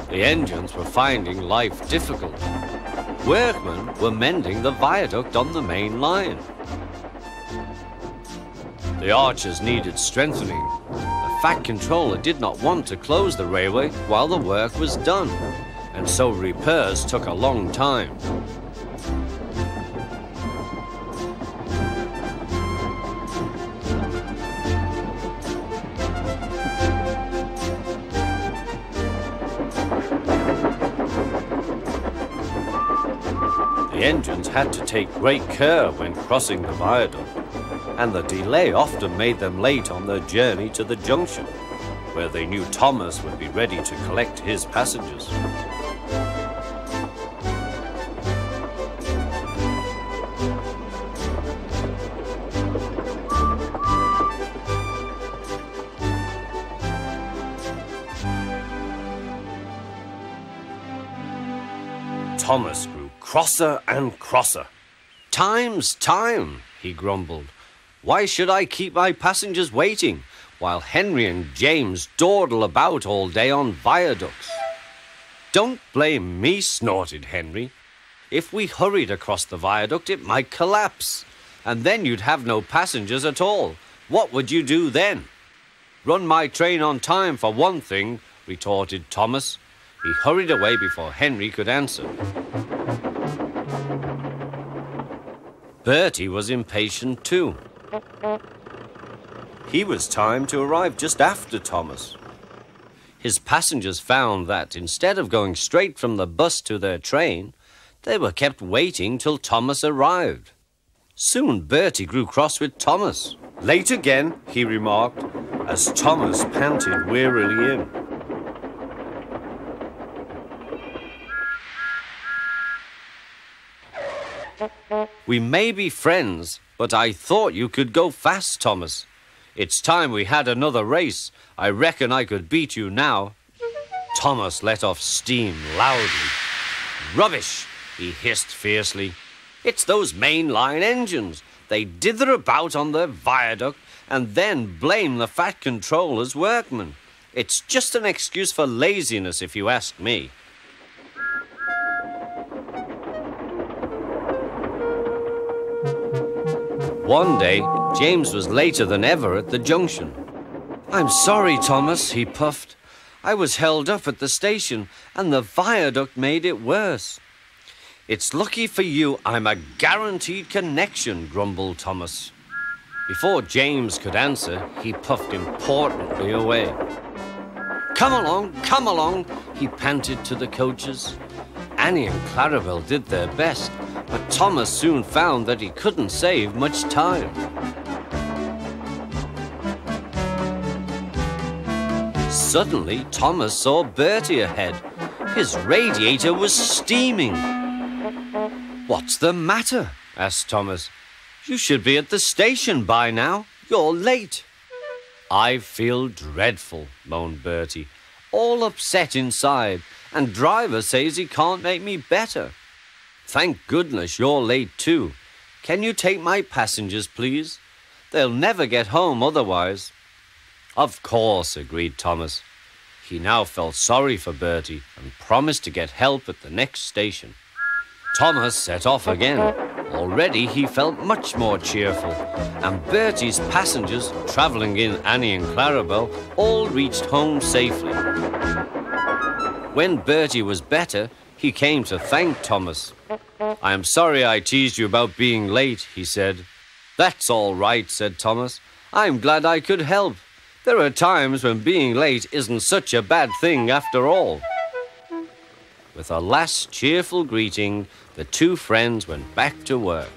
The engines were finding life difficult. Workmen were mending the viaduct on the main line. The arches needed strengthening. The Fat Controller did not want to close the railway while the work was done, and so repairs took a long time. The engines had to take great care when crossing the viaduct, and the delay often made them late on their journey to the junction, where they knew Thomas would be ready to collect his passengers. Thomas grew crosser and crosser. "Time's time," he grumbled. "Why should I keep my passengers waiting while Henry and James dawdle about all day on viaducts?" "Don't blame me," snorted Henry. "If we hurried across the viaduct, it might collapse, and then you'd have no passengers at all. What would you do then?" "Run my train on time for one thing," retorted Thomas. He hurried away before Henry could answer. Bertie was impatient too. He was timed to arrive just after Thomas. His passengers found that instead of going straight from the bus to their train, they were kept waiting till Thomas arrived. Soon Bertie grew cross with Thomas. "Late again," he remarked, as Thomas panted wearily in. "We may be friends, but I thought you could go fast, Thomas. It's time we had another race. I reckon I could beat you now." Thomas let off steam loudly. "Rubbish," he hissed fiercely. "It's those mainline engines. They dither about on their viaduct and then blame the Fat Controller's workmen. It's just an excuse for laziness, if you ask me." One day, James was later than ever at the junction. "I'm sorry, Thomas," he puffed. "I was held up at the station, and the viaduct made it worse." "It's lucky for you I'm a guaranteed connection," grumbled Thomas. Before James could answer, he puffed importantly away. Come along," he panted to the coaches. Annie and Clarabel did their best, but Thomas soon found that he couldn't save much time. Suddenly, Thomas saw Bertie ahead. His radiator was steaming. "What's the matter?" asked Thomas. "You should be at the station by now. You're late." "I feel dreadful," moaned Bertie. "All upset inside, and driver says he can't make me better." "Thank goodness you're late too. Can you take my passengers, please? They'll never get home otherwise." "Of course," agreed Thomas. He now felt sorry for Bertie and promised to get help at the next station. Thomas set off again. Already he felt much more cheerful, and Bertie's passengers, travelling in Annie and Clarabel, all reached home safely. When Bertie was better, he came to thank Thomas. "I am sorry I teased you about being late," he said. "That's all right," said Thomas. "I'm glad I could help. There are times when being late isn't such a bad thing after all." With a last cheerful greeting, the two friends went back to work.